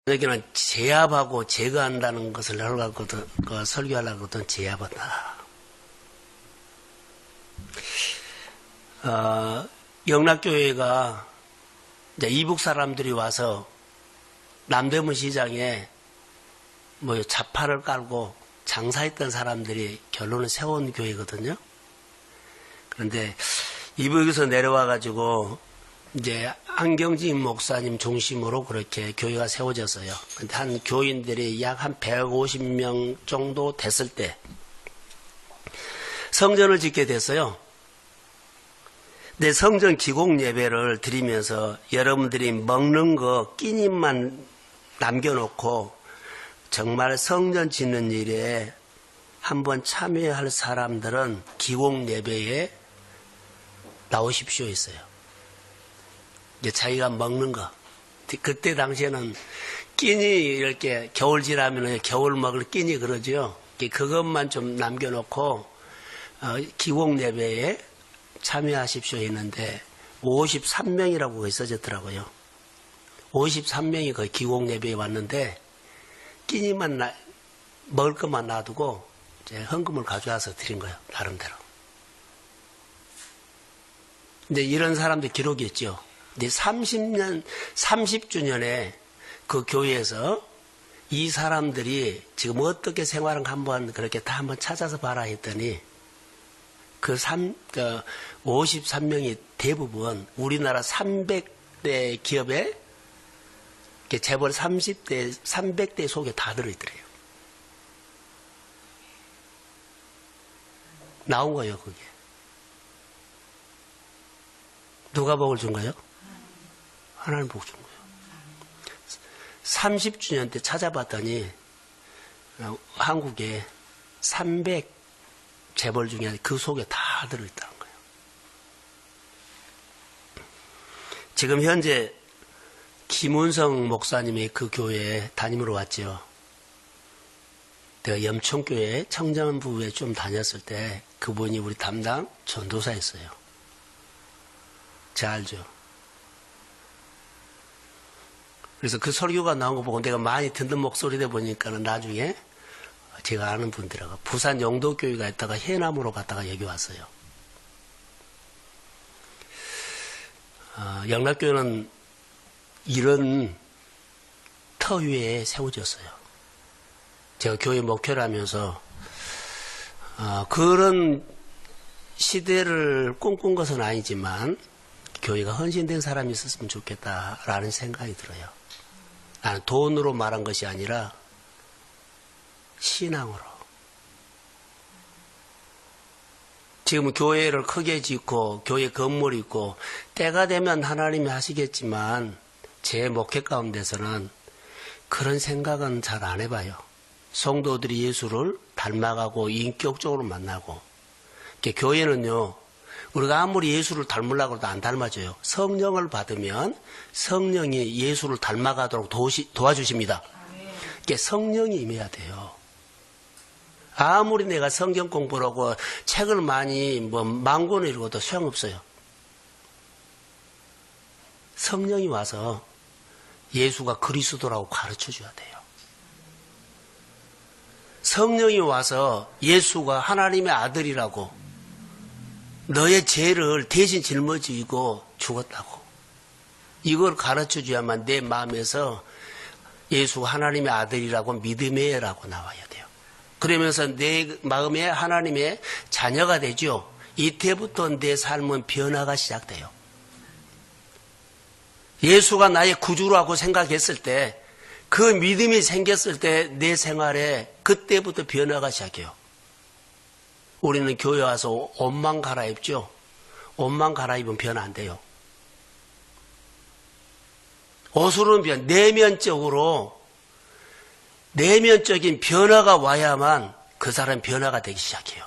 여기는 제압하고 제거한다는 것을 설교하려거든. 제압한다. 영락교회가 이제 이북 사람들이 와서 남대문 시장에 뭐 자파를 깔고 장사했던 사람들이 결론을 세운 교회거든요. 그런데 이북에서 내려와가지고 이제 안경진 목사님 중심으로 그렇게 교회가 세워졌어요. 근데 한 교인들이 약 한 150명 정도 됐을 때 성전을 짓게 됐어요. 근데 성전 기공 예배를 드리면서 여러분들이 먹는 거 끼니만 남겨놓고 정말 성전 짓는 일에 한번 참여할 사람들은 기공 예배에 나오십시오 했어요. 이제 자기가 먹는 거. 그때 당시에는 끼니 이렇게 겨울 지나면 겨울 먹을 끼니 그러죠. 그것만 좀 남겨놓고 기공 예배에 참여하십시오 했는데 53명이라고 써졌더라고요. 53명이 거의 기공 예배에 왔는데 끼니만 먹을 것만 놔두고 이제 헌금을 가져와서 드린 거예요. 나름대로. 근데 이런 사람들 기록이 있죠. 이제 30주년에 그 교회에서 이 사람들이 지금 어떻게 생활하는가 한번 그렇게 다 한번 찾아서 봐라 했더니 그 53명이 대부분 우리나라 300대 기업에 재벌 300대 속에 다 들어있더래요. 나온 거예요, 그게. 누가 복을 준 거예요? 하나님 복 준 거예요. 30주년 때 찾아봤더니 한국에 300 재벌 중에 그 속에 다 들어있다는 거예요. 지금 현재 김운성 목사님이 그 교회에 담임으로 왔죠. 내가 염천교회 청년부에 좀 다녔을 때 그분이 우리 담당 전도사였어요. 잘 알죠? 그래서 그 설교가 나온 거 보고 내가 많이 듣는 목소리다 보니까는 나중에 제가 아는 분들하고 부산 영도교회가 있다가 해남으로 갔다가 여기 왔어요. 영락교회는 이런 터 위에 세워졌어요. 제가 교회 목회를 하면서 그런 시대를 꿈꾼 것은 아니지만 교회가 헌신된 사람이 있었으면 좋겠다라는 생각이 들어요. 나는 돈으로 말한 것이 아니라 신앙으로. 지금 교회를 크게 짓고 교회 건물이 있고 때가 되면 하나님이 하시겠지만 제 목회 가운데서는 그런 생각은 잘 안 해봐요. 성도들이 예수를 닮아가고 인격적으로 만나고 교회는요. 우리가 아무리 예수를 닮으려고 해도 안 닮아져요. 성령을 받으면 성령이 예수를 닮아가도록 도와주십니다. 성령이 임해야 돼요. 아무리 내가 성경 공부를 하고 책을 많이 만 권을 읽어도 소용없어요. 성령이 와서 예수가 그리스도라고 가르쳐줘야 돼요. 성령이 와서 예수가 하나님의 아들이라고 너의 죄를 대신 짊어지고 죽었다고 이걸 가르쳐줘야만 내 마음에서 예수가 하나님의 아들이라고 믿음에라고 나와야 돼요. 그러면서 내 마음에 하나님의 자녀가 되죠. 이때부터 내 삶은 변화가 시작돼요. 예수가 나의 구주라고 생각했을 때 그 믿음이 생겼을 때 내 생활에 그때부터 변화가 시작해요. 우리는 교회 와서 옷만 갈아입죠. 옷만 갈아입으면 변화 안 돼요. 옷으로는 내면적인 변화가 와야만 그 사람 변화가 되기 시작해요.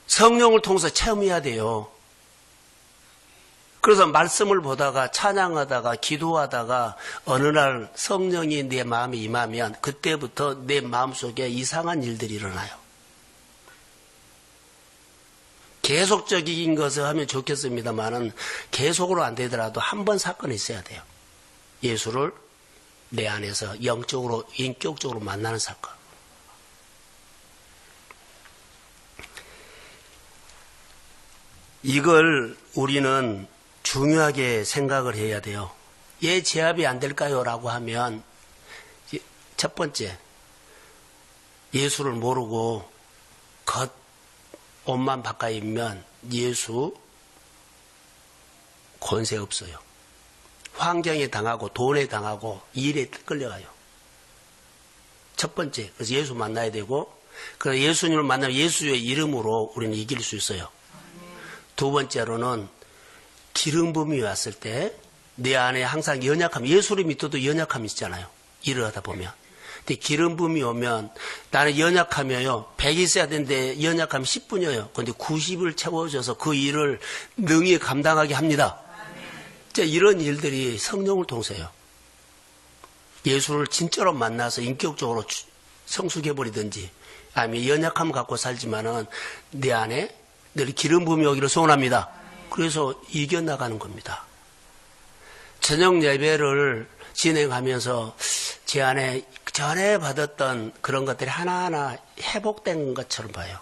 성령을 통해서 체험해야 돼요. 그래서 말씀을 보다가 찬양하다가 기도하다가 어느 날 성령이 내 마음에 임하면 그때부터 내 마음속에 이상한 일들이 일어나요. 계속적인 것을 하면 좋겠습니다만은 계속으로 안 되더라도 한 번 사건이 있어야 돼요. 예수를 내 안에서 영적으로, 인격적으로 만나는 사건. 이걸 우리는 중요하게 생각을 해야 돼요. 왜 제압이 안 될까요? 라고 하면 첫 번째, 예수를 모르고 겉 옷만 바꿔 입으면 예수 권세 없어요. 환경에 당하고 돈에 당하고 일에 끌려가요. 첫 번째, 그래서 예수 만나야 되고, 그래서 예수님을 만나면 예수의 이름으로 우리는 이길 수 있어요. 두 번째로는 기름 부음이 왔을 때 내 안에 항상 연약함, 예수를 믿어도 연약함이 있잖아요. 일을 하다 보면. 근데 기름 부음이 오면 나는 연약하며요. 100이 있어야 되는데 연약함 10분이에요. 근데 90을 채워줘서 그 일을 능히 감당하게 합니다. 자, 이런 일들이 성령을 통해서요. 예수를 진짜로 만나서 인격적으로 성숙해버리든지 아니면 연약함을 갖고 살지만은 내 안에 늘 기름 부음이 오기를 소원합니다. 그래서 이겨나가는 겁니다. 저녁 예배를 진행하면서 제 안에 전에 받았던 그런 것들이 하나하나 회복된 것처럼 봐요.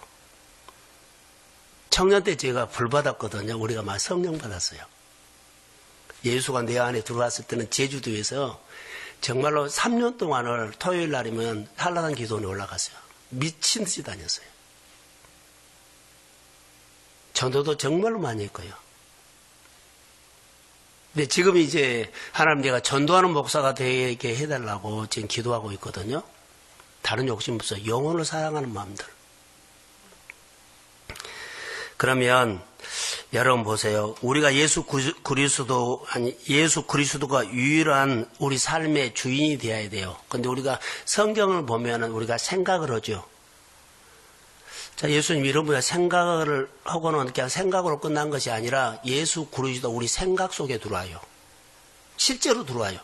청년 때 제가 불 받았거든요. 우리가 막 성령 받았어요. 예수가 내 안에 들어왔을 때는 제주도에서 정말로 3년 동안을 토요일 날이면 한라산 기도원에 올라갔어요. 미친 듯이 다녔어요. 전도도 정말로 많이 했고요. 근데 지금 이제 하나님 내가 전도하는 목사가 되게 해달라고 지금 기도하고 있거든요. 다른 욕심 없어요. 영혼을 사랑하는 마음들. 그러면 여러분 보세요. 우리가 예수 그리스도가 유일한 우리 삶의 주인이 되어야 돼요. 근데 우리가 성경을 보면은 우리가 생각을 하죠. 자, 예수님 이런 분야 생각을 하고는 그냥 생각으로 끝난 것이 아니라 예수 그리스도 우리 생각 속에 들어와요. 실제로 들어와요.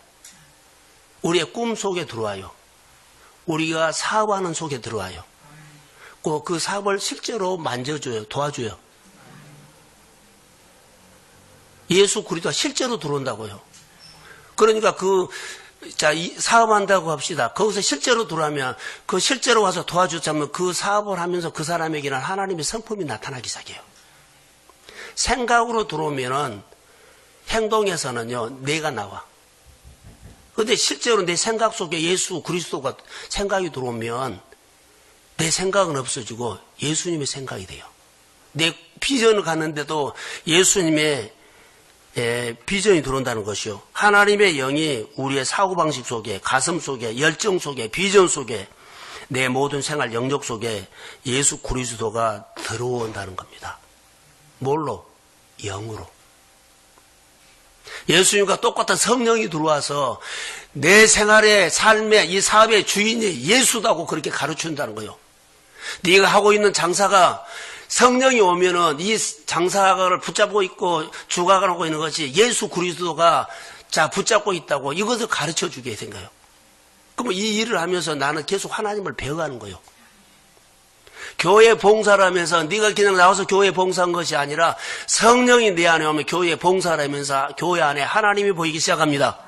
우리의 꿈 속에 들어와요. 우리가 사업하는 속에 들어와요. 그 사업을 실제로 만져줘요. 도와줘요. 예수 그리스도가 실제로 들어온다고요. 그러니까 사업한다고 합시다. 거기서 실제로 들어오면 그 실제로 와서 도와주자면 그 사업을 하면서 그 사람에게는 하나님의 성품이 나타나기 시작해요. 생각으로 들어오면은 행동에서는요, 내가 나와. 근데 실제로 내 생각 속에 예수 그리스도가 생각이 들어오면 내 생각은 없어지고 예수님의 생각이 돼요. 내 비전을 갖는데도 예수님의 비전이 들어온다는 것이요. 하나님의 영이 우리의 사고방식 속에, 가슴 속에, 열정 속에, 비전 속에, 내 모든 생활 영역 속에 예수 그리스도가 들어온다는 겁니다. 뭘로? 영으로. 예수님과 똑같은 성령이 들어와서 내 생활의 삶의 이 사업의 주인이 예수다고 그렇게 가르친다는 거예요. 네가 하고 있는 장사가 성령이 오면은 이 장사를 붙잡고 있고 주관하고 있는 것이 예수 그리스도가 붙잡고 있다고 이것을 가르쳐 주게 된 거예요. 그럼 이 일을 하면서 나는 계속 하나님을 배워가는 거예요. 교회 봉사를 하면서 네가 그냥 나와서 교회 봉사한 것이 아니라 성령이 내 안에 오면 교회 봉사를 하면서 교회 안에 하나님이 보이기 시작합니다.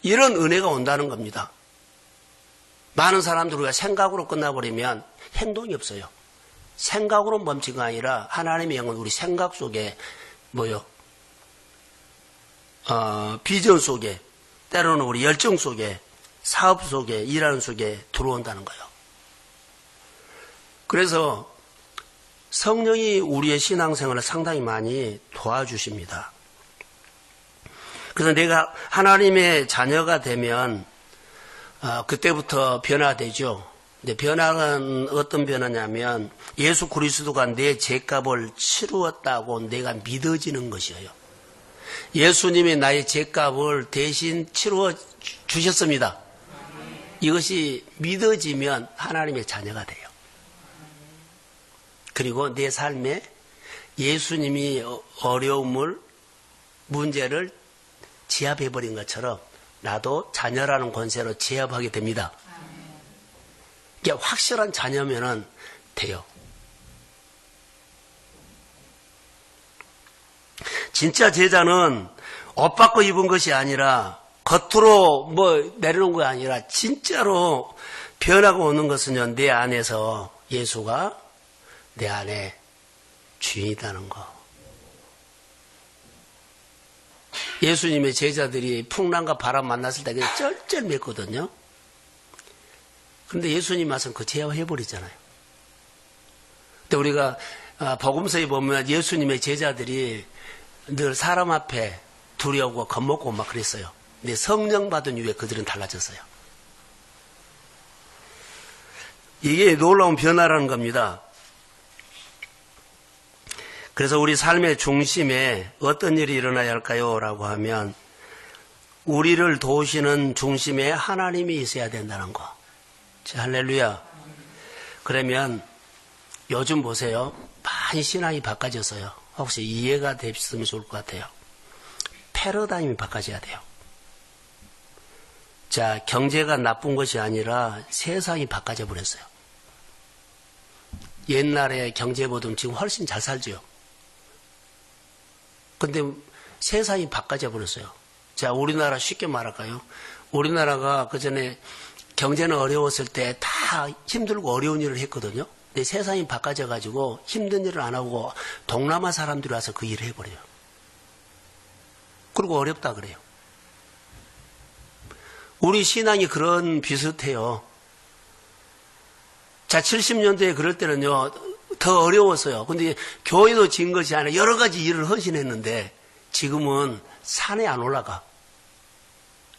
이런 은혜가 온다는 겁니다. 많은 사람들 우리가 생각으로 끝나버리면 행동이 없어요. 생각으로 멈춘 거 아니라 하나님의 영은 우리 생각 속에 비전 속에 때로는 우리 열정 속에 사업 속에 일하는 속에 들어온다는 거예요. 그래서 성령이 우리의 신앙생활을 상당히 많이 도와주십니다. 그래서 내가 하나님의 자녀가 되면 그때부터 변화되죠. 근데 변화는 어떤 변화냐면 예수 그리스도가 내 죄값을 치루었다고 내가 믿어지는 것이에요. 예수님이 나의 죄값을 대신 치루어 주셨습니다. 이것이 믿어지면 하나님의 자녀가 돼요. 그리고 내 삶에 예수님이 어려움을 문제를 제압해버린 것처럼 나도 자녀라는 권세로 제압하게 됩니다. 이게 확실한 자녀면은 돼요. 진짜 제자는 옷 바꿔 입은 것이 아니라 겉으로 뭐 내려놓은 거 아니라 진짜로 변하고 오는 것은요, 내 안에서 예수가 내 안에 주인이라는 거. 예수님의 제자들이 풍랑과 바람 만났을 때 그냥 쩔쩔맸거든요. 그런데 예수님 와서는 그 제어해버리잖아요. 근데 우리가 복음서에 보면 예수님의 제자들이 늘 사람 앞에 두려워 겁먹고 막 그랬어요. 근데 성령 받은 이후에 그들은 달라졌어요. 이게 놀라운 변화라는 겁니다. 그래서 우리 삶의 중심에 어떤 일이 일어나야 할까요? 라고 하면 우리를 도우시는 중심에 하나님이 있어야 된다는 거. 자, 할렐루야. 그러면 요즘 보세요. 많이 신앙이 바꿔졌어요. 혹시 이해가 되셨으면 좋을 것 같아요. 패러다임이 바꿔져야 돼요. 자, 경제가 나쁜 것이 아니라 세상이 바꿔져 버렸어요. 옛날에 경제보다 지금 훨씬 잘 살죠. 근데 세상이 바꿔져 버렸어요. 자, 우리나라 쉽게 말할까요? 우리나라가 그전에 경제는 어려웠을 때 다 힘들고 어려운 일을 했거든요. 근데 세상이 바꿔져 가지고 힘든 일을 안 하고 동남아 사람들이 와서 그 일을 해버려요. 그리고 어렵다 그래요. 우리 신앙이 그런 비슷해요. 자, 70년대에 그럴 때는요, 더 어려웠어요. 근데 교회도 지은 것이 아니라 여러 가지 일을 헌신했는데 지금은 산에 안 올라가.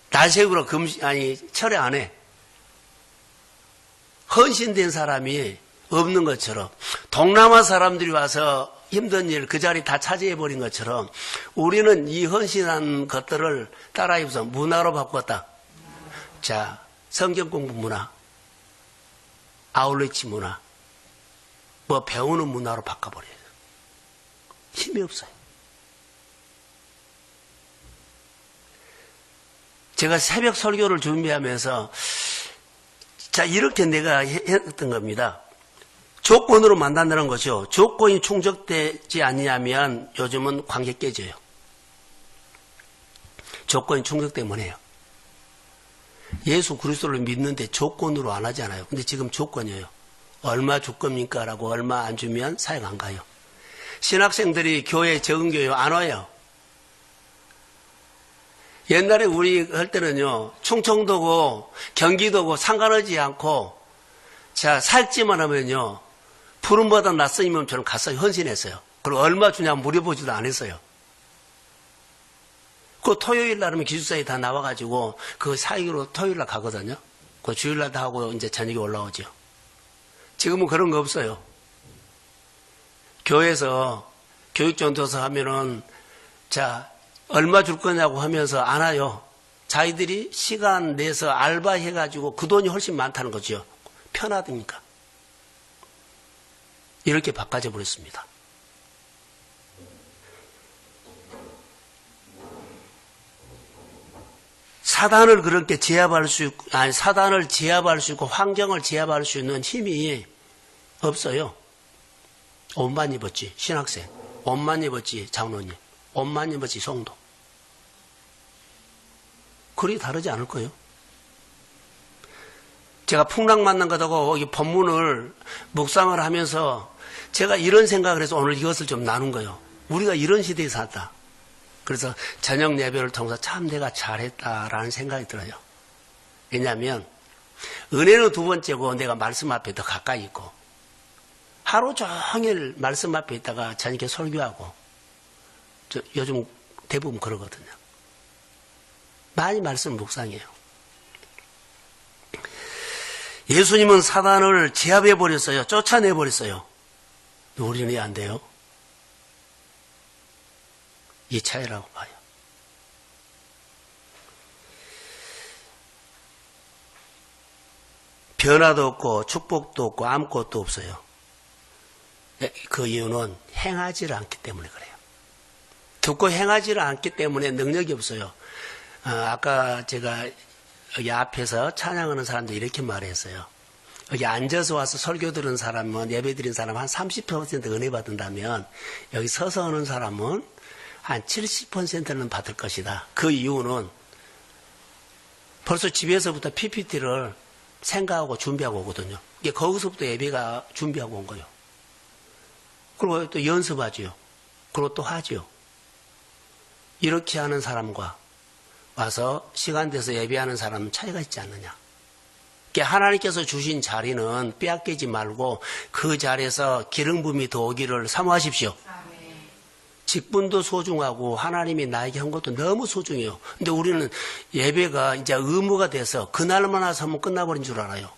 날새우로 철회 안 해. 헌신된 사람이 없는 것처럼 동남아 사람들이 와서 힘든 일 그 자리 다 차지해버린 것처럼 우리는 이 헌신한 것들을 따라해서 문화로 바꿨다. 자, 성경 공부 문화, 아울리치 문화, 뭐 배우는 문화로 바꿔버려요. 힘이 없어요. 제가 새벽 설교를 준비하면서 자, 이렇게 내가 했던 겁니다. 조건으로 만난다는 거죠. 조건이 충족되지 않냐면 요즘은 관계 깨져요. 조건이 충족되면 해요. 예수 그리스도를 믿는데 조건으로 안 하잖아요. 근데 지금 조건이에요. 얼마 줄 겁니까? 라고 얼마 안 주면 사역 안 가요. 신학생들이 교회 적은 교회 안 와요. 옛날에 우리 할 때는요, 충청도고 경기도고 상관하지 않고 자, 살찌만 하면요, 푸른바다 낯선이면처럼 가서 헌신했어요. 그리고 얼마 주냐 물어보지도 않았어요. 그 토요일 날 하면 기숙사에 다 나와가지고 그 사익으로 토요일 날 가거든요. 그 주일 날 다 하고 이제 저녁에 올라오죠. 지금은 그런 거 없어요. 교회에서 교육전도서 하면은 자, 얼마 줄 거냐고 하면서 안 와요. 자기들이 시간 내서 알바해가지고 그 돈이 훨씬 많다는 거죠. 편하다니까. 이렇게 바꿔져 버렸습니다. 사단을 그렇게 제압할 수 있고, 아니, 사단을 제압할 수 있고, 환경을 제압할 수 있는 힘이 없어요. 옷만 입었지, 신학생. 옷만 입었지, 장로님. 옷만 입었지, 성도. 그리 다르지 않을 거예요. 제가 풍랑 만난 것하고 이 본문을 묵상을 하면서 제가 이런 생각을 해서 오늘 이것을 좀 나눈 거예요. 우리가 이런 시대에 살다. 그래서 저녁 예배를 통해서 참 내가 잘했다라는 생각이 들어요. 왜냐하면 은혜는 두 번째고 내가 말씀 앞에 더 가까이 있고 하루 종일 말씀 앞에 있다가 저녁에 설교하고 요즘 대부분 그러거든요. 많이 말씀 묵상해요. 예수님은 사단을 제압해버렸어요. 쫓아내버렸어요. 우리는 왜 안 돼요? 이 차이라고 봐요. 변화도 없고 축복도 없고 아무것도 없어요. 그 이유는 행하지를 않기 때문에 그래요. 듣고 행하지를 않기 때문에 능력이 없어요. 아까 제가 여기 앞에서 찬양하는 사람도 이렇게 말했어요. 여기 앉아서 와서 설교 들은 사람은, 예배 드린 사람은 한 30% 은혜 받는다면 여기 서서 오는 사람은 한 70%는 받을 것이다. 그 이유는 벌써 집에서부터 PPT를 생각하고 준비하고 오거든요. 이게 거기서부터 예배가 준비하고 온 거예요. 그리고 또 연습하지요. 그리고 또 하지요. 이렇게 하는 사람과 와서 시간 돼서 예배하는 사람은 차이가 있지 않느냐. 하나님께서 주신 자리는 빼앗기지 말고 그 자리에서 기름 부음이 더 오기를 사모하십시오. 직분도 소중하고 하나님이 나에게 한 것도 너무 소중해요. 근데 우리는 예배가 이제 의무가 돼서 그날만 와서 하면 끝나버린 줄 알아요.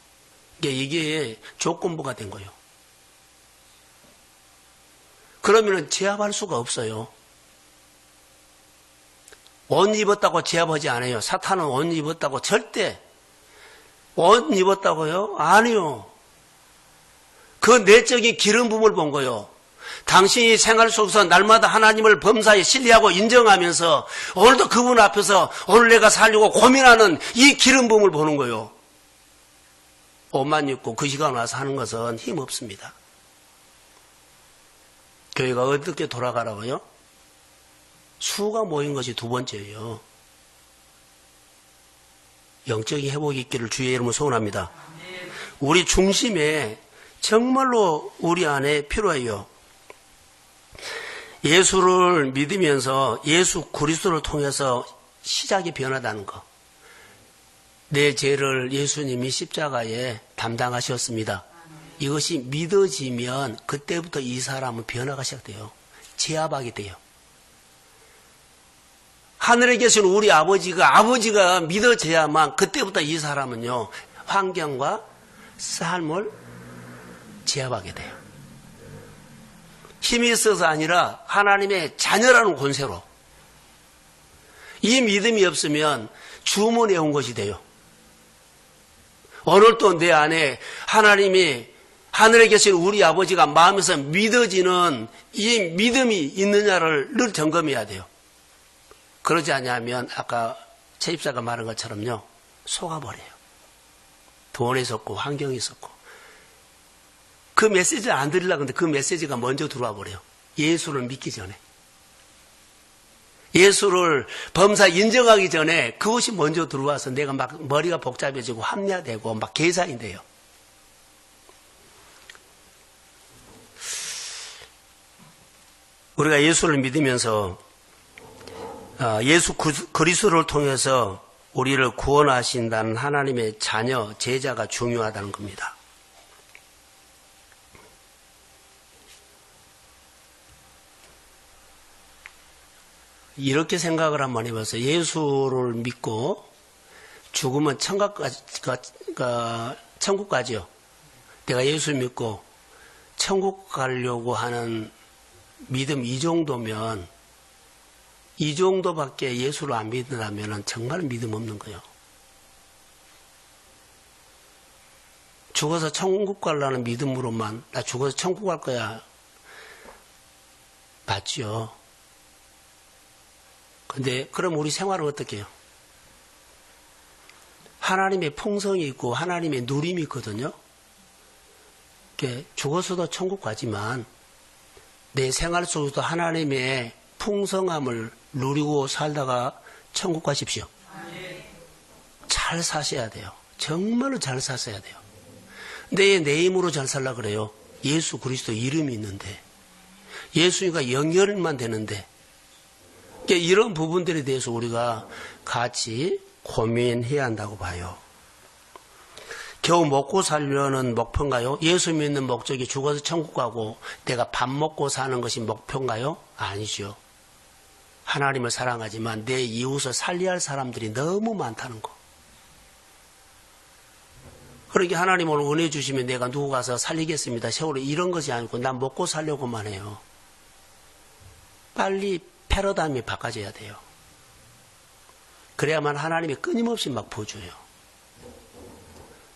이게 조건부가 된 거예요. 그러면은 제압할 수가 없어요. 옷 입었다고 제압하지 않아요. 사탄은 옷 입었다고 절대 옷 입었다고요? 아니요. 그 내적인 기름 부음을 본 거요. 당신이 생활 속에서 날마다 하나님을 범사에 신뢰하고 인정하면서 오늘도 그분 앞에서 오늘 내가 살려고 고민하는 이 기름 부음을 보는 거요. 옷만 입고 그 시간 와서 하는 것은 힘없습니다. 교회가 어떻게 돌아가라고요? 수가 모인 것이 두 번째예요. 영적인 회복이 있기를 주의 이름으로 소원합니다. 우리 중심에 정말로 우리 안에 필요해요. 예수를 믿으면서 예수 그리스도를 통해서 시작이 변하다는 것. 내 죄를 예수님이 십자가에 담당하셨습니다. 이것이 믿어지면 그때부터 이 사람은 변화가 시작돼요. 제압하게 돼요. 하늘에 계신 우리 아버지가 믿어져야만 그때부터 이 사람은요, 환경과 삶을 제압하게 돼요. 힘이 있어서 아니라 하나님의 자녀라는 권세로. 이 믿음이 없으면 주문해 온 것이 돼요. 오늘도 내 안에 하나님이 하늘에 계신 우리 아버지가 마음에서 믿어지는 이 믿음이 있느냐를 늘 점검해야 돼요. 그러지 않으면 아까 최입사가 말한 것처럼요, 속아버려요. 돈이 있었고 환경이 있었고 그 메시지를 안 들으려고 하는데 그 메시지가 먼저 들어와 버려요. 예수를 믿기 전에. 예수를 범사 인정하기 전에 그것이 먼저 들어와서 내가 막 머리가 복잡해지고 합리화되고 막 계산이 돼요. 우리가 예수를 믿으면서 예수 그리스도를 통해서 우리를 구원하신다는 하나님의 자녀, 제자가 중요하다는 겁니다. 이렇게 생각을 한번 해보세요. 예수를 믿고 죽으면 천국 가지요. 내가 예수 믿고 천국 가려고 하는 믿음 이 정도면, 이 정도밖에 예수를 안 믿는다면 정말 믿음 없는 거예요. 죽어서 천국 가려는 믿음으로만 나 죽어서 천국 갈 거야. 맞죠? 근데 그럼 우리 생활은 어떻게 해요? 하나님의 풍성이 있고 하나님의 누림이 있거든요. 죽어서도 천국 가지만 내 생활 속에서도 하나님의 풍성함을 누리고 살다가 천국 가십시오. 잘 사셔야 돼요. 정말로 잘 사셔야 돼요. 근데 내 힘으로 잘 살라 그래요. 예수 그리스도 이름이 있는데, 예수님과 연결만 되는데, 이런 부분들에 대해서 우리가 같이 고민해야 한다고 봐요. 겨우 먹고 살려는 목표인가요? 예수 믿는 목적이 죽어서 천국 가고 내가 밥 먹고 사는 것이 목표인가요? 아니죠. 하나님을 사랑하지만 내 이웃을 살려야 할 사람들이 너무 많다는 거. 그러니까 하나님 오늘 은혜 주시면 내가 누구 가서 살리겠습니다. 세월에 이런 것이 아니고 난 먹고 살려고만 해요. 빨리 패러다임이 바꿔져야 돼요. 그래야만 하나님이 끊임없이 막 보여줘요.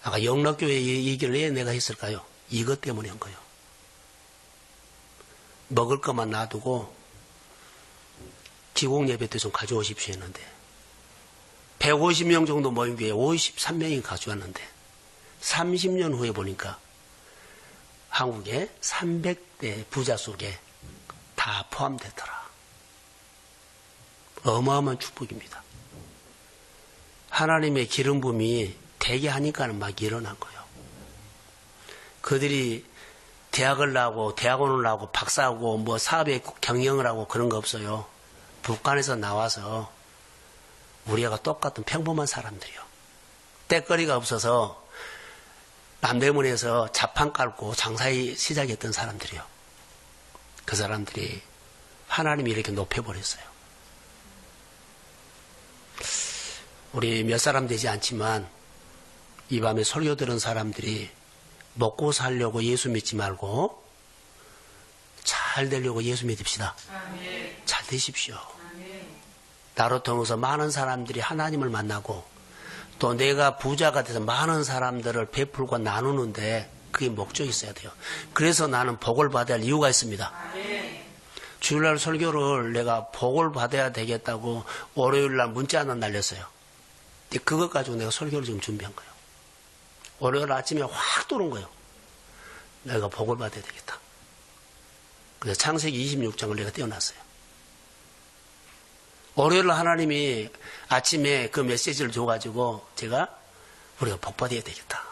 아까 영락교회 얘기를 왜 내가 했을까요? 이것 때문에 한 거예요. 먹을 것만 놔두고 기공 예배 때 좀 가져오십시오 했는데 150명 정도 모인 교회에 53명이 가져왔는데 30년 후에 보니까 한국의 300대 부자 속에 다 포함되더라. 어마어마한 축복입니다. 하나님의 기름 부음이 되게 하니까는 막 일어난 거예요. 그들이 대학을 나오고 대학원을 나오고 박사하고 뭐 사업에 경영을 하고 그런 거 없어요. 북한에서 나와서 우리가 똑같은 평범한 사람들이요. 때거리가 없어서 남대문에서 자판 깔고 장사에 시작했던 사람들이요. 그 사람들이 하나님이 이렇게 높여버렸어요. 우리 몇 사람 되지 않지만 이 밤에 설교 들은 사람들이 먹고 살려고 예수 믿지 말고 잘 되려고 예수 믿읍시다. 아멘. 잘 되십시오. 아멘. 나로 통해서 많은 사람들이 하나님을 만나고 또 내가 부자가 돼서 많은 사람들을 베풀고 나누는데 그게 목적이 있어야 돼요. 그래서 나는 복을 받아야 할 이유가 있습니다. 아멘. 주일날 설교를 내가 복을 받아야 되겠다고 월요일날 문자 하나 날렸어요. 그것 가지고 내가 설교를 지금 준비한 거예요. 월요일 아침에 확 도는 거예요. 내가 복을 받아야 되겠다. 그래서 창세기 26장을 내가 떼어놨어요. 월요일 하나님이 아침에 그 메시지를 줘가지고 제가 우리가 복 받아야 되겠다.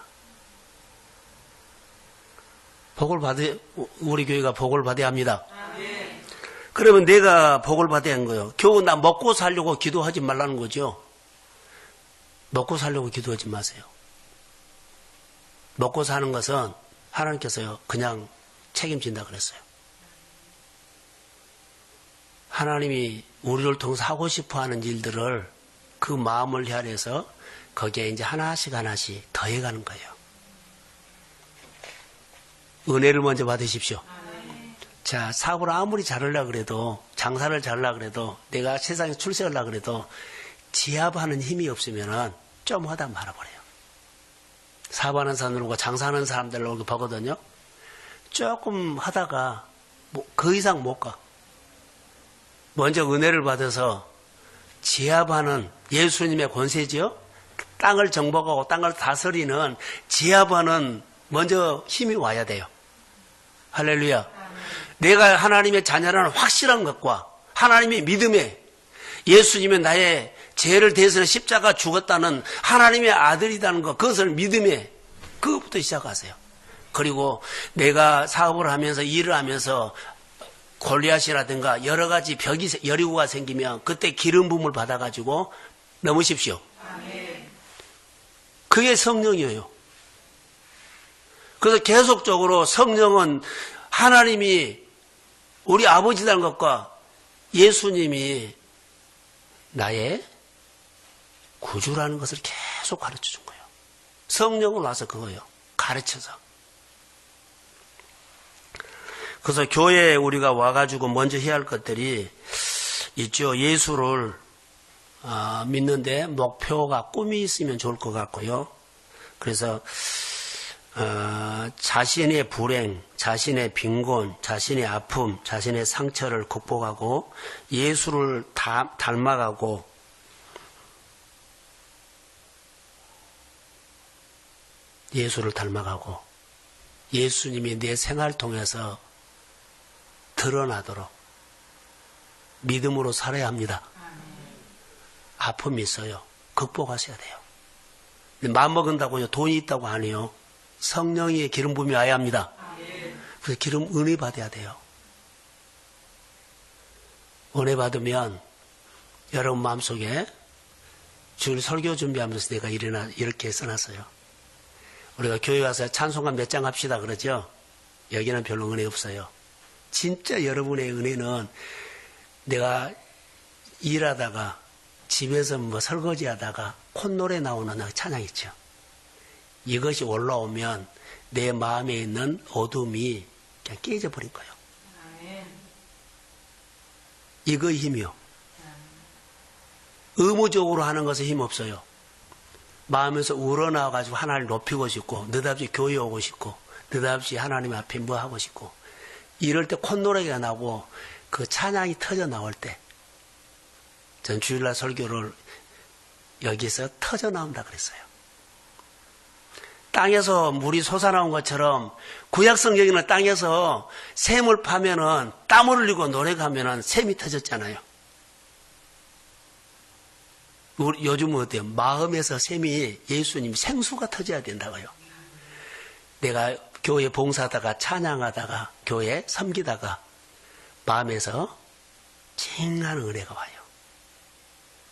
우리 교회가 복을 받아야 합니다. 아멘. 그러면 내가 복을 받아야 하는 거예요. 겨우 나 먹고 살려고 기도하지 말라는 거죠. 먹고 살려고 기도하지 마세요. 먹고 사는 것은 하나님께서요 그냥 책임진다 그랬어요. 하나님이 우리를 통해서 하고 싶어하는 일들을 그 마음을 헤아려서 거기에 이제 하나씩 하나씩 더해가는 거예요. 은혜를 먼저 받으십시오. 자, 사업을 아무리 잘하려고 그래도 장사를 잘하려고 그래도 내가 세상에 출세하려고 그래도 지압하는 힘이 없으면은 좀 하다 말아버려요. 사업하는 사람들과 장사하는 사람들을 이렇게 보거든요. 조금 하다가 그 이상 못 가. 먼저 은혜를 받아서 지압하는 예수님의 권세지요. 땅을 정복하고 땅을 다스리는 지압하는 먼저 힘이 와야 돼요. 할렐루야. 내가 하나님의 자녀라는 확실한 것과 하나님의 믿음에 예수님이 나의 죄를 대신해 십자가 죽었다는 하나님의 아들이라는 것, 그것을 믿음에 그것부터 시작하세요. 그리고 내가 사업을 하면서 일을 하면서 골리앗이라든가 여러 가지 벽이 여리고가 생기면 그때 기름 부음을 받아가지고 넘으십시오. 아멘. 그게 성령이에요. 그래서 계속적으로 성령은 하나님이 우리 아버지라는 것과 예수님이 나의 구주라는 것을 계속 가르쳐 준 거예요. 성령은 와서 그거예요. 가르쳐서. 그래서 교회에 우리가 와가지고 먼저 해야 할 것들이 있죠. 예수를 믿는데 목표가 꿈이 있으면 좋을 것 같고요. 그래서 자신의 불행, 자신의 빈곤, 자신의 아픔, 자신의 상처를 극복하고 예수를 닮아가고 예수님이 내 생활을 통해서 드러나도록 믿음으로 살아야 합니다. 아픔이 있어요. 극복하셔야 돼요. 마음먹은다고요. 돈이 있다고 안 해요. 성령의 기름 부음이 와야 합니다. 그래서 기름 은혜 받아야 돼요. 은혜 받으면 여러분 마음속에 주일 설교 준비하면서 내가 이렇게 써놨어요. 우리가 교회 와서 찬송가 몇 장 합시다 그러죠. 여기는 별로 은혜 없어요. 진짜 여러분의 은혜는 내가 일하다가 집에서 뭐 설거지하다가 콧노래 나오는 찬양 있죠. 이것이 올라오면 내 마음에 있는 어둠이 그냥 깨져버린 거예요. 이거 힘이요. 의무적으로 하는 것에 힘 없어요. 마음에서 우러나와가지고 하나님을 높이고 싶고 느닷없이 교회 오고 싶고 느닷없이 하나님 앞에 뭐 하고 싶고 이럴 때 콧노래가 나고 그 찬양이 터져 나올 때 전 주일날 설교를 여기서 터져 나온다 그랬어요. 땅에서 물이 솟아나온 것처럼 구약 성경에는 땅에서 샘을 파면은 땀을 흘리고 노래가 하면은 샘이 터졌잖아요. 요즘은 어때요? 마음에서 샘이 예수님 생수가 터져야 된다고요. 내가 교회 봉사하다가 찬양하다가 교회 섬기다가 마음에서 찡하는 은혜가 와요.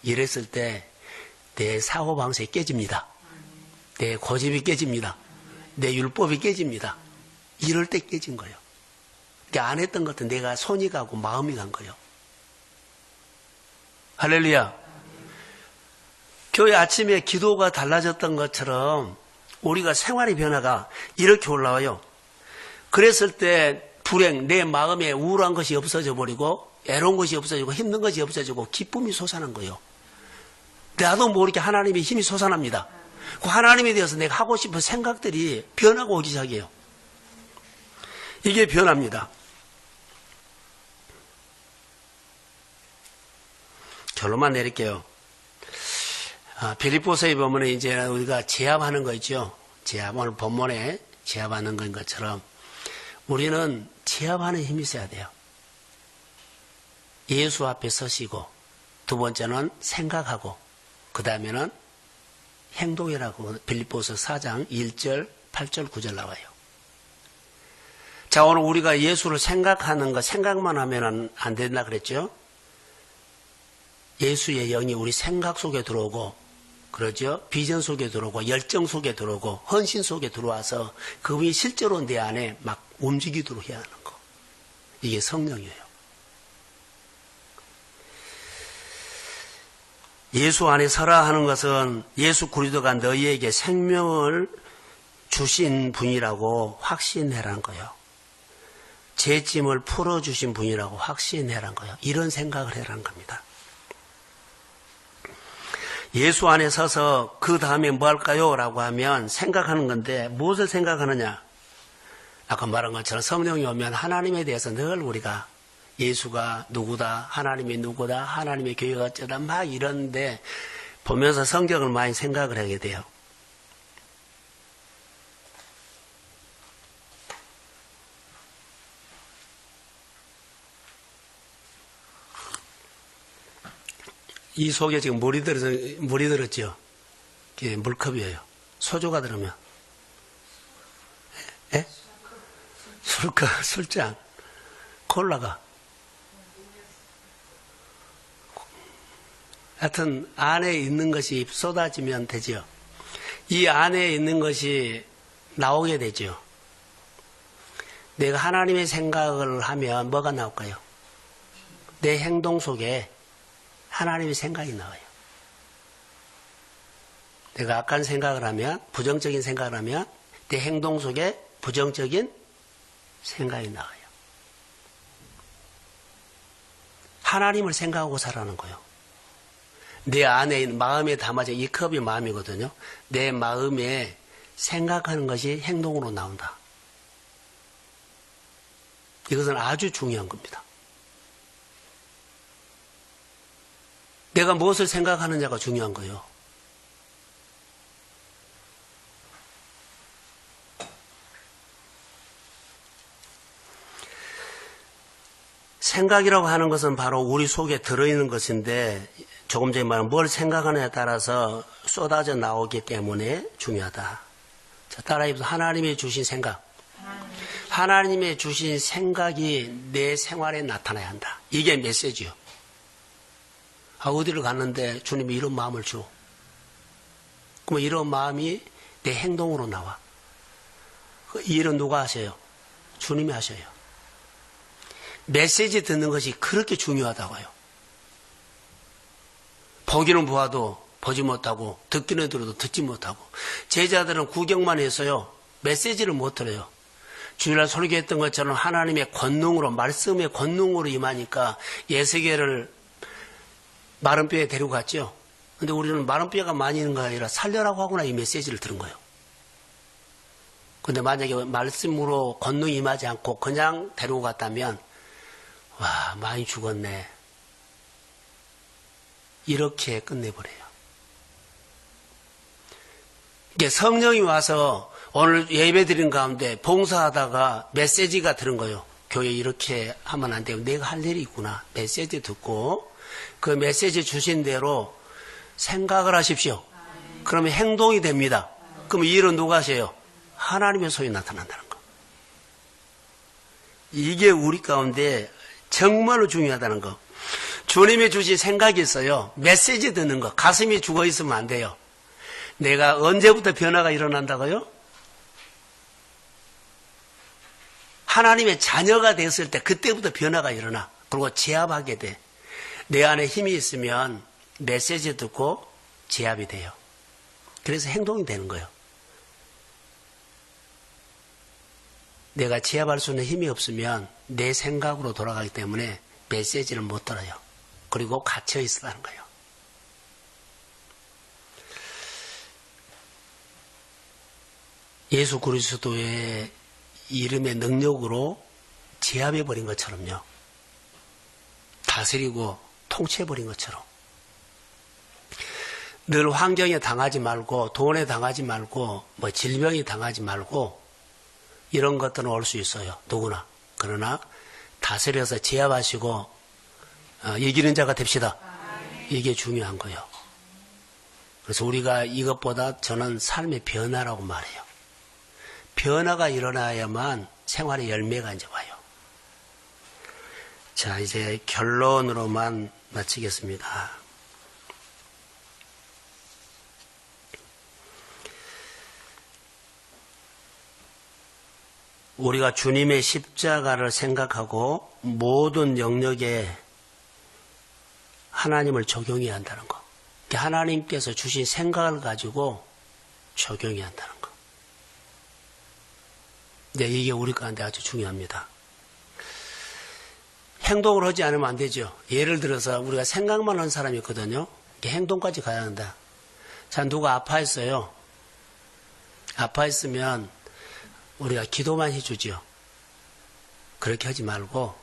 이랬을 때 내 사고방식이 깨집니다. 내 고집이 깨집니다. 내 율법이 깨집니다. 이럴 때 깨진 거예요. 안 했던 것도 내가 손이 가고 마음이 간 거예요. 할렐루야. 교회 아침에 기도가 달라졌던 것처럼 우리가 생활의 변화가 이렇게 올라와요. 그랬을 때 불행, 내 마음에 우울한 것이 없어져 버리고 애로운 것이 없어지고 힘든 것이 없어지고 기쁨이 솟아난 거예요. 나도 모르게 하나님의 힘이 솟아납니다. 그 하나님에 대해서 내가 하고 싶은 생각들이 변하고 오기 시작해요. 이게 변합니다. 결론만 내릴게요. 빌립보서에 보면 이제 우리가 제압하는 거 있죠. 제압, 오늘 본문에 제압하는 거인 것처럼 우리는 제압하는 힘이 있어야 돼요. 예수 앞에 서시고, 두 번째는 생각하고, 그 다음에는 행동이라고 빌립보서 4장 1절, 8절, 9절 나와요. 자, 오늘 우리가 예수를 생각하는 거, 생각만 하면 안 된다 그랬죠? 예수의 영이 우리 생각 속에 들어오고, 그러죠? 비전 속에 들어오고, 열정 속에 들어오고, 헌신 속에 들어와서 그분이 실제로 내 안에 막 움직이도록 해야 하는 거. 이게 성령이에요. 예수 안에 서라 하는 것은 예수 그리스도가 너희에게 생명을 주신 분이라고 확신해라는 거예요. 제 짐을 풀어주신 분이라고 확신해라는 거예요. 이런 생각을 해라는 겁니다. 예수 안에 서서 그 다음에 뭐 할까요? 라고 하면 생각하는 건데 무엇을 생각하느냐? 아까 말한 것처럼 성령이 오면 하나님에 대해서 늘 우리가 예수가 누구다, 하나님이 누구다, 하나님의 교회가 어쩌다 막 이러는데 보면서 성경을 많이 생각을 하게 돼요. 이 속에 지금 물이 들었죠? 이게 물컵이에요. 소주가 들으면. 예? 술컵, 술잔, 콜라가. 하여튼 안에 있는 것이 쏟아지면 되죠. 이 안에 있는 것이 나오게 되죠. 내가 하나님의 생각을 하면 뭐가 나올까요? 내 행동 속에 하나님의 생각이 나와요. 내가 악한 생각을 하면, 부정적인 생각을 하면 내 행동 속에 부정적인 생각이 나와요. 하나님을 생각하고 살아가는 거예요. 내 안에 있는 마음에 담아져 이 컵이 마음이거든요. 내 마음에 생각하는 것이 행동으로 나온다. 이것은 아주 중요한 겁니다. 내가 무엇을 생각하느냐가 중요한 거예요. 생각이라고 하는 것은 바로 우리 속에 들어있는 것인데 조금 전에 말한 뭘 생각하느냐에 따라서 쏟아져 나오기 때문에 중요하다. 자, 따라해보세요. 하나님이 주신 생각. 하나님의 주신 생각이 내 생활에 나타나야 한다. 이게 메시지요. 어디를 갔는데 주님이 이런 마음을 줘. 그러면 이런 마음이 내 행동으로 나와. 이 일은 누가 하셔요? 주님이 하셔요. 메시지 듣는 것이 그렇게 중요하다고요. 보기는 보아도 보지 못하고 듣기는 들어도 듣지 못하고 제자들은 구경만 해서요. 메시지를 못 들어요. 주일날 설교했던 것처럼 하나님의 권능으로 말씀의 권능으로 임하니까 예수계를 마른 뼈에 데리고 갔죠. 근데 우리는 마른 뼈가 많이 있는 거 아니라 살려라고 하거나 이 메시지를 들은 거예요. 근데 만약에 말씀으로 권능이 임하지 않고 그냥 데리고 갔다면 와 많이 죽었네. 이렇게 끝내버려요. 이게 성령이 와서 오늘 예배 드린 가운데 봉사하다가 메시지가 들은 거예요. 교회 이렇게 하면 안 되고 내가 할 일이 있구나. 메시지 듣고 그 메시지 주신 대로 생각을 하십시오. 그러면 행동이 됩니다. 그럼 이 일은 누가 하세요? 하나님의 손이 나타난다는 거. 이게 우리 가운데 정말로 중요하다는 거. 주님이 주신 생각이 있어요. 메시지 듣는 거. 가슴이 죽어 있으면 안 돼요. 내가 언제부터 변화가 일어난다고요? 하나님의 자녀가 됐을 때 그때부터 변화가 일어나. 그리고 제압하게 돼. 내 안에 힘이 있으면 메시지 듣고 제압이 돼요. 그래서 행동이 되는 거예요. 내가 제압할 수 있는 힘이 없으면 내 생각으로 돌아가기 때문에 메시지를 못 들어요. 그리고 갇혀 있으라는 거예요. 예수 그리스도의 이름의 능력으로 제압해버린 것처럼요. 다스리고 통치해버린 것처럼. 늘 환경에 당하지 말고, 돈에 당하지 말고, 질병에 당하지 말고, 이런 것들은 올 수 있어요. 누구나. 그러나 다스려서 제압하시고 이기는 자가 됩시다. 이게 중요한 거예요. 그래서 우리가 이것보다 저는 삶의 변화라고 말해요. 변화가 일어나야만 생활의 열매가 이제 와요. 자, 이제 결론으로만 마치겠습니다. 우리가 주님의 십자가를 생각하고 모든 영역에 하나님을 적용해야 한다는 거. 하나님께서 주신 생각을 가지고 적용해야 한다는 거. 네, 이게 우리 가운데 아주 중요합니다. 행동을 하지 않으면 안 되죠. 예를 들어서 우리가 생각만 하는 사람이 있거든요. 행동까지 가야 한다. 자, 누가 아파했어요. 아파했으면 우리가 기도만 해주죠. 그렇게 하지 말고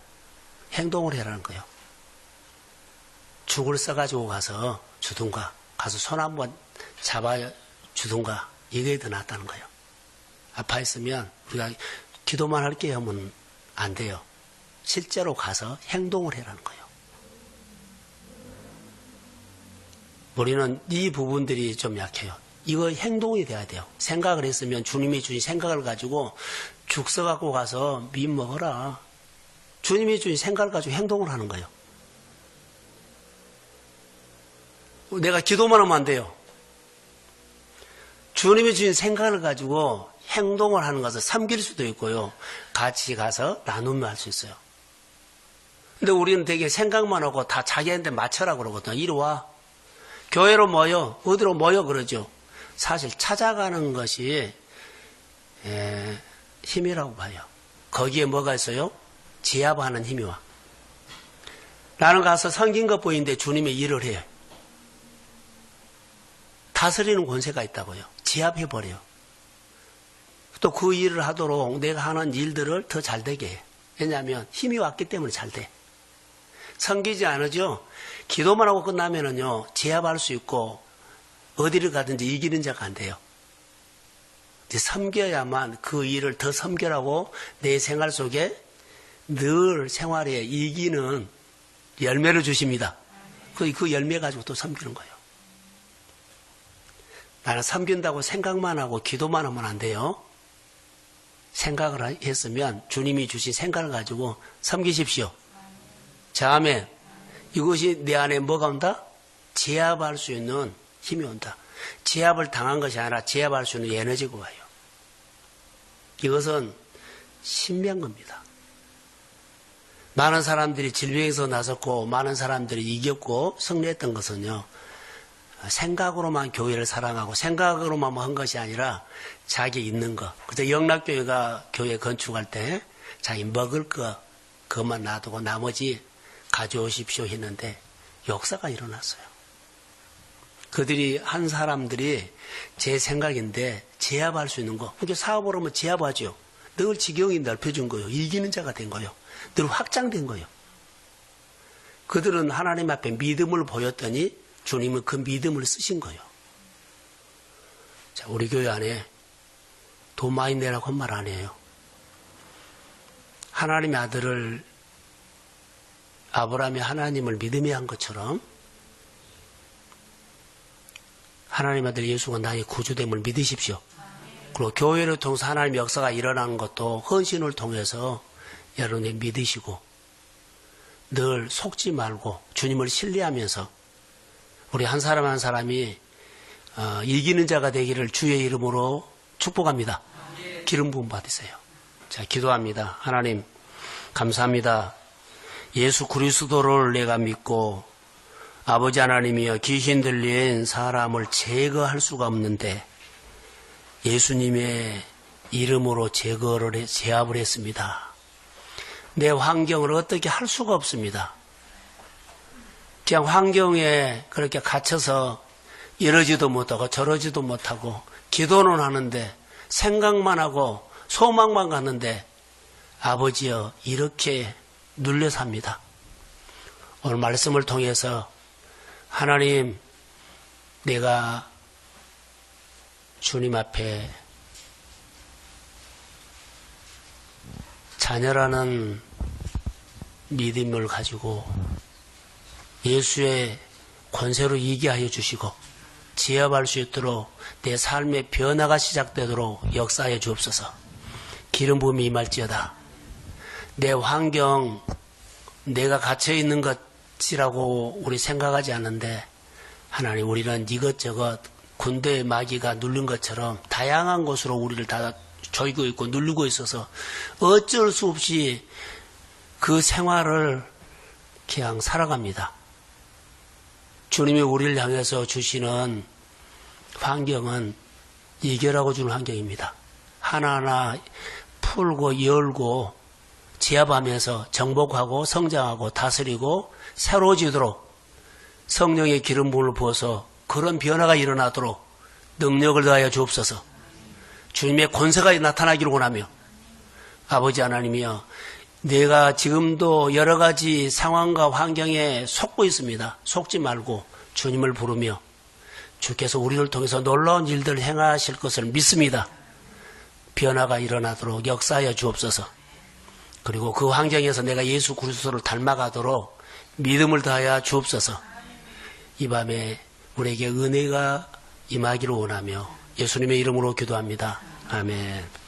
행동을 해라는 거예요. 죽을 써가지고 가서 주든가, 가서 손 한번 잡아 주든가, 이게 더 낫다는 거예요. 아파했으면 우리가 기도만 할게요 하면 안 돼요. 실제로 가서 행동을 해라는 거예요. 우리는 이 부분들이 좀 약해요. 이거 행동이 돼야 돼요. 생각을 했으면 주님이 주신 생각을 가지고 죽 써갖고 가서 미 먹어라. 주님이 주신 생각을 가지고 행동을 하는 거예요. 내가 기도만 하면 안 돼요. 주님이 주신 생각을 가지고 행동을 하는 것을 섬길 수도 있고요. 같이 가서 나누면 할 수 있어요. 근데 우리는 되게 생각만 하고 다 자기한테 맞춰라 그러거든요. 이리 와. 교회로 모여. 어디로 모여 그러죠. 사실 찾아가는 것이 힘이라고 봐요. 거기에 뭐가 있어요? 제압하는 힘이 와. 나는 가서 섬긴 것 보이는데 주님의 일을 해요. 다스리는 권세가 있다고요. 제압해버려요. 또 그 일을 하도록 내가 하는 일들을 더 잘 되게 해. 왜냐하면 힘이 왔기 때문에 잘 돼. 섬기지 않으죠. 기도만 하고 끝나면은요, 제압할 수 있고 어디를 가든지 이기는 자가 안 돼요. 이제 섬겨야만 그 일을 더 섬겨라고 내 생활 속에 늘 생활에 이기는 열매를 주십니다. 그 열매 가지고 또 섬기는 거예요. 나는 섬긴다고 생각만 하고 기도만 하면 안 돼요. 생각을 했으면 주님이 주신 생각을 가지고 섬기십시오. 다음에 이것이 내 안에 뭐가 온다? 제압할 수 있는 힘이 온다. 제압을 당한 것이 아니라 제압할 수 있는 에너지가 와요. 이것은 신비한 겁니다. 많은 사람들이 질병에서 나섰고 많은 사람들이 이겼고 승리했던 것은요. 생각으로만 교회를 사랑하고 생각으로만 한 것이 아니라 자기 있는 것. 그래서 영락교회가 교회 건축할 때 자기 먹을 거 그것만 놔두고 나머지 가져오십시오 했는데 역사가 일어났어요. 그들이 한 사람들이 제 생각인데 제압할 수 있는 거. 그러니까 사업을 하면 제압하죠. 늘 지경이 넓혀진 거예요. 이기는 자가 된 거예요. 늘 확장된 거예요. 그들은 하나님 앞에 믿음을 보였더니 주님은 그 믿음을 쓰신 거예요. 자, 우리 교회 안에 돈 많이 내라고 한 말 아니에요. 하나님의 아들을 아브라함이 하나님을 믿음이 한 것처럼 하나님 아들 예수가 나의 구주됨을 믿으십시오. 그리고 교회를 통해서 하나님의 역사가 일어나는 것도 헌신을 통해서 여러분이 믿으시고 늘 속지 말고 주님을 신뢰하면서 우리 한 사람 한 사람이 이기는 자가 되기를 주의 이름으로 축복합니다. 기름 부음 받으세요. 자, 기도합니다. 하나님 감사합니다. 예수 그리스도를 내가 믿고 아버지 하나님이여 귀신 들린 사람을 제거할 수가 없는데 예수님의 이름으로 제압을 했습니다. 내 환경을 어떻게 할 수가 없습니다. 그냥 환경에 그렇게 갇혀서 이러지도 못하고 저러지도 못하고 기도는 하는데 생각만 하고 소망만 갖는데 아버지여 이렇게 눌려 삽니다. 오늘 말씀을 통해서 하나님 내가 주님 앞에 자녀라는 믿음을 가지고 예수의 권세로 이기게 하여 주시고 제압할 수 있도록 내 삶의 변화가 시작되도록 역사하여 주옵소서. 기름 부음이 임할지어다. 내 환경 내가 갇혀있는 것이라고 우리 생각하지 않는데 하나님 우리는 이것저것 군대의 마귀가 누른 것처럼 다양한 곳으로 우리를 다 조이고 있고 누르고 있어서 어쩔 수 없이 그 생활을 그냥 살아갑니다. 주님이 우리를 향해서 주시는 환경은 이겨라고 주는 환경입니다. 하나하나 풀고 열고 제압하면서 정복하고 성장하고 다스리고 새로워지도록 성령의 기름 부음을 부어서 그런 변화가 일어나도록 능력을 더하여 주옵소서. 주님의 권세가 나타나기를 원하며 아버지 하나님이여 내가 지금도 여러 가지 상황과 환경에 속고 있습니다. 속지 말고 주님을 부르며 주께서 우리를 통해서 놀라운 일들을 행하실 것을 믿습니다. 변화가 일어나도록 역사하여 주옵소서. 그리고 그 환경에서 내가 예수 그리스도를 닮아가도록 믿음을 다하여 주옵소서. 이 밤에 우리에게 은혜가 임하기를 원하며 예수님의 이름으로 기도합니다. 아멘.